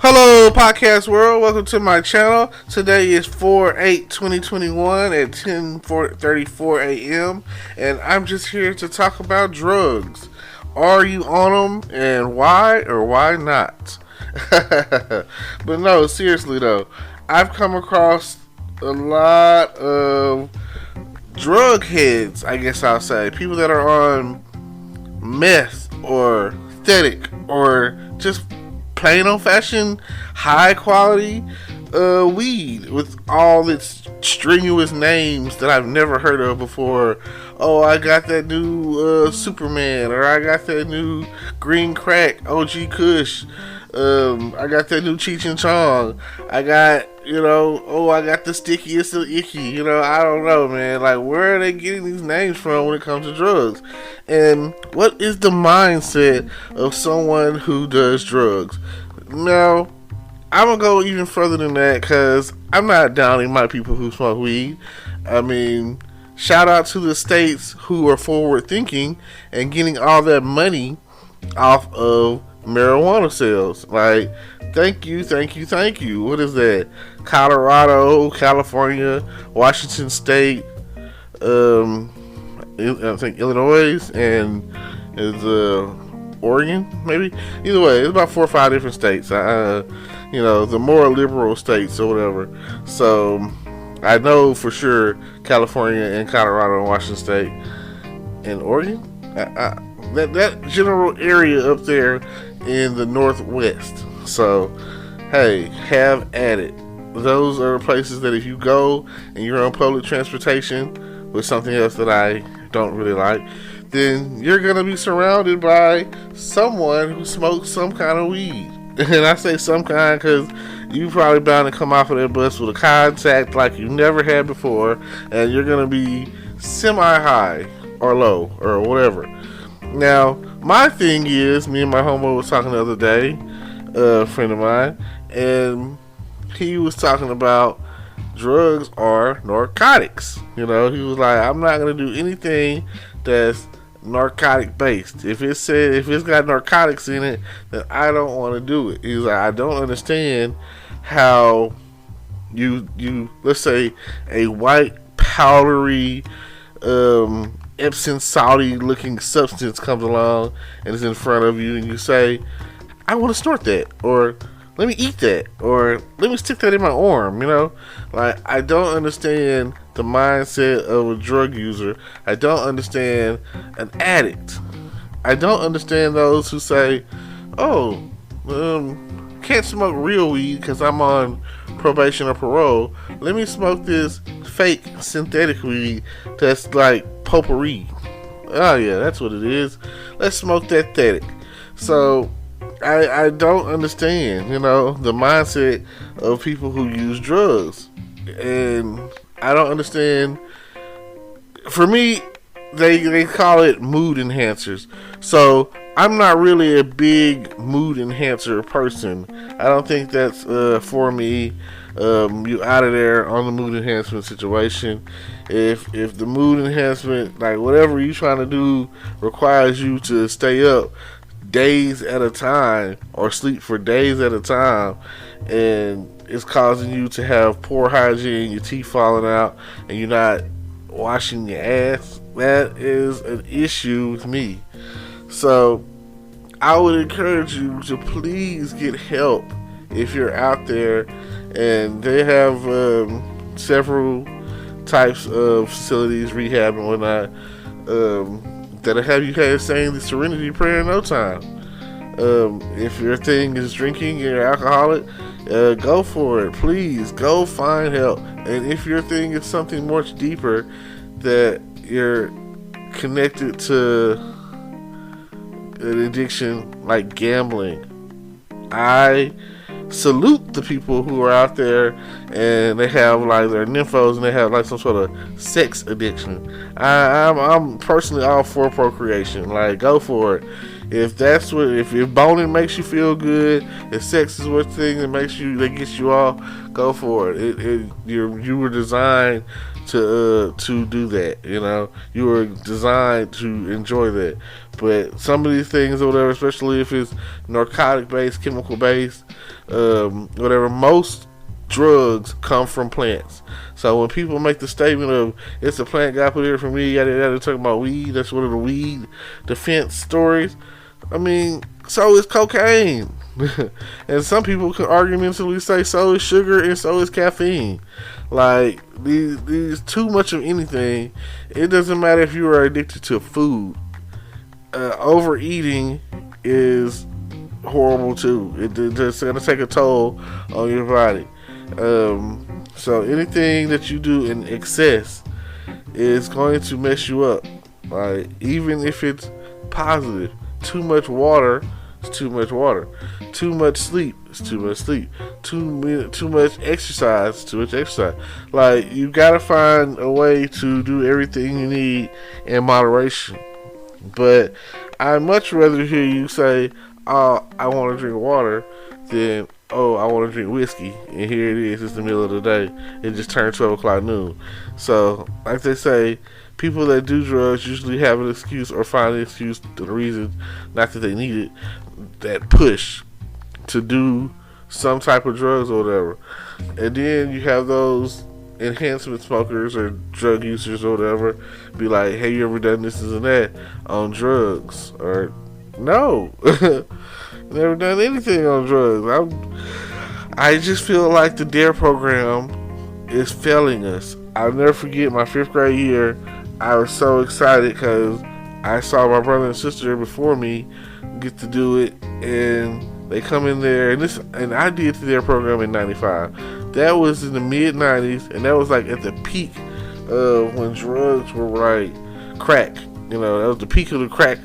Hello, podcast world. Welcome to my channel. Today is 4/8/2021 at 10:34 a.m. and I'm just here to talk about drugs. Are you on them, and why or why not? But no, seriously though, I've come across a lot of drug heads, I guess I'll say. People that are on meth or aesthetic or just plain old fashioned high quality weed with all its strenuous names that I've never heard of before. Oh, I got that new Superman, or I got that new green crack, OG Kush. I got that new Cheech and Chong. I got, I got the stickiest of icky. I don't know, man. Like, where are they getting these names from when it comes to drugs? And what is the mindset of someone who does drugs? Now, I'm going to go even further than that, because I'm not downing my people who smoke weed. I mean, shout out to the states who are forward thinking and getting all that money off of marijuana sales. Like, thank you. What is that? Colorado, California, Washington State, I think Illinois, and is Oregon, maybe. Either way, it's about 4 or 5 different states. The more liberal states or whatever. So I know for sure California and Colorado and Washington State and Oregon. That general area up there in the Northwest. So, hey, have at it. Those are places that if you go and you're on public transportation with something else that I don't really like, then you're going to be surrounded by someone who smokes some kind of weed. And I say some kind because you probably bound to come off of that bus with a contact like you never had before, and you're going to be semi-high or low or whatever. Now, my thing is, me and my homo was talking the other day, a friend of mine, and he was talking about drugs are narcotics. He was like, I'm not going to do anything that's narcotic based. If it's got narcotics in it, then I don't want to do it. He's like, I don't understand how you let's say a white powdery Epsom salty looking substance comes along and is in front of you, and you say, I want to snort that, or let me eat that, or let me stick that in my arm. Like, I don't understand the mindset of a drug user. I don't understand an addict. I don't understand those who say, can't smoke real weed because I'm on probation or parole. Let me smoke this fake synthetic weed that's like potpourri. Oh yeah, that's what it is. Let's smoke that synthetic. So I don't understand, the mindset of people who use drugs. And I don't understand. For me, they call it mood enhancers. So I'm not really a big mood enhancer person. I don't think that's for me. You out of there on the mood enhancement situation. If the mood enhancement, like whatever you trying to do, requires you to stay up days at a time or sleep for days at a time, and it's causing you to have poor hygiene, your teeth falling out, and you're not washing your ass, that is an issue with me. So I would encourage you to please get help if you're out there. And they have several types of facilities, rehab and whatnot, that'll have you saying the Serenity Prayer in no time. If your thing is drinking, you're alcoholic, go for it. Please go find help. And if your thing is something much deeper, that you're connected to an addiction like gambling, I salute the people who are out there and they have like their nymphos and they have like some sort of sex addiction. I'm personally all for procreation. Like, go for it. If boning makes you feel good, if sex is what thing that gets you off, go for it. You were designed to do that. You know, you were designed to enjoy that. But some of these things or whatever, especially if it's narcotic based, chemical based, whatever, most drugs come from plants. So when people make the statement of it's a plant guy put here for me, yada yada, talking about weed, that's one of the weed defense stories. I mean, so is cocaine. And some people can argumentatively say so is sugar and so is caffeine. Like, these too much of anything. It doesn't matter if you are addicted to food. Overeating is horrible too. It's going to take a toll on your body. So anything that you do in excess is going to mess you up. Like, even if it's positive. Too much water is too much water. Too much sleep is too much sleep. Too much exercise is too much exercise. Like, you gotta find a way to do everything you need in moderation. But I'd much rather hear you say, "Oh, I want to drink water," than, "Oh, I want to drink whiskey," and here it is, it's the middle of the day. It just turned 12 o'clock noon. So, like they say, people that do drugs usually have an excuse or find an excuse to the reason, not that they need it, that push to do some type of drugs or whatever. And then you have those enhancement smokers or drug users or whatever be like, "Hey, you ever done this and that on drugs?" Or, no. Never done anything on drugs. I just feel like the DARE program is failing us. I'll never forget my 5th grade year. I was so excited because I saw my brother and sister before me get to do it, and they come in there, and I did the DARE program in '95. That was in the mid '90s, and that was like at the peak of when drugs were like crack. You know, that was the peak of the crack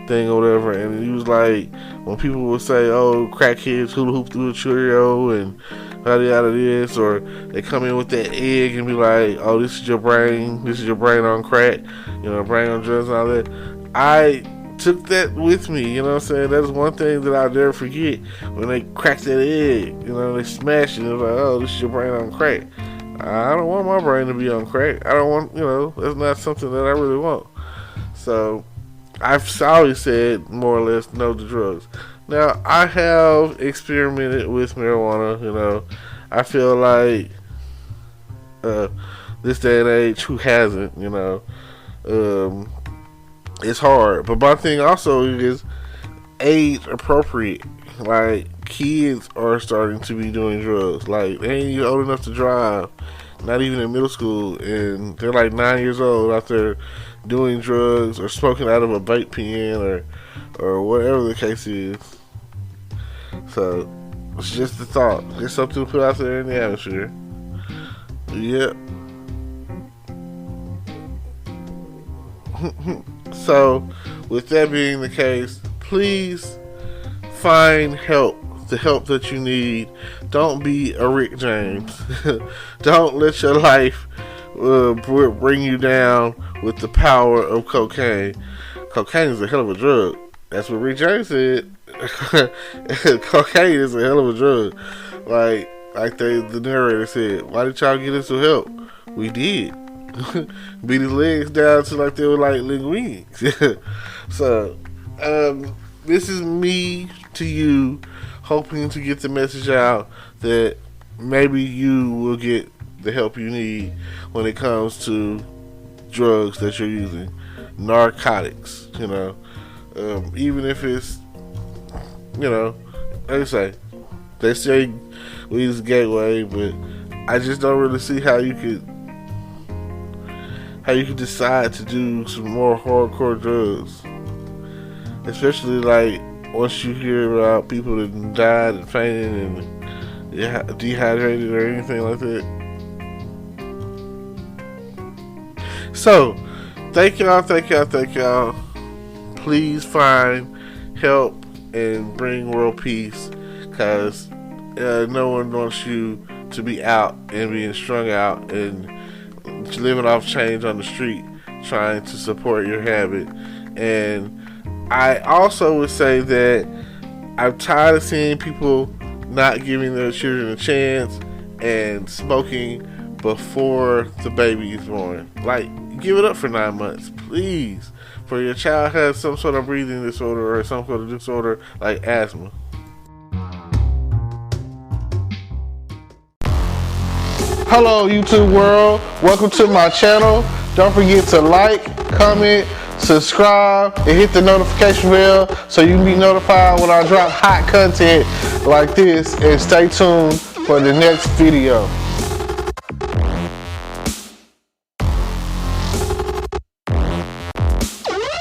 thing or whatever. And it was like when people would say, "Oh, crackheads hula hoop through a Cheerio," and yada yada this, or they come in with that egg and be like, "Oh, this is your brain on crack, you know, brain on drugs and all that." I took that with me, you know what I'm saying? That's one thing that I'll never forget. When they cracked that egg, you know, they smashed it, and it was like, "Oh, this is your brain on crack." I don't want my brain to be on crack. I don't want, you know, that's not something that I really want. So I've always said, more or less, no to drugs. Now, I have experimented with marijuana, you know. I feel like this day and age, who hasn't, you know? It's hard. But my thing also is age appropriate. Like, kids are starting to be doing drugs. Like, they ain't even old enough to drive. Not even in middle school. And they're like 9 years old out there doing drugs or smoking out of a vape pen or whatever the case is. So, it's just a thought. It's something to put out there in the atmosphere. Yep. So, with that being the case, please find help. The help that you need. Don't be a Rick James. Don't let your life bring you down with the power of cocaine. Cocaine is a hell of a drug. That's what Rick James said. Cocaine is a hell of a drug. Like the narrator said, "Why did y'all get us some help?" We did. Beat his legs down to like they were like linguines. So, this is me to you, hoping to get the message out that maybe you will get the help you need when it comes to drugs that you're using, narcotics, you know, even if it's, you know, like they say weed is a gateway, but I just don't really see how you could decide to do some more hardcore drugs, especially like once you hear about people that died and fainted and dehydrated or anything like that. So, thank y'all. Please find help and bring world peace, because no one wants you to be out and being strung out and living off change on the street trying to support your habit. And I also would say that I'm tired of seeing people not giving their children a chance and smoking before the baby is born. Like, give it up for 9 months, please. For your child has some sort of breathing disorder or some sort of disorder like asthma. Hello YouTube world, welcome to my channel. Don't forget to like, comment, subscribe, and hit the notification bell so you can be notified when I drop hot content like this, and stay tuned for the next video.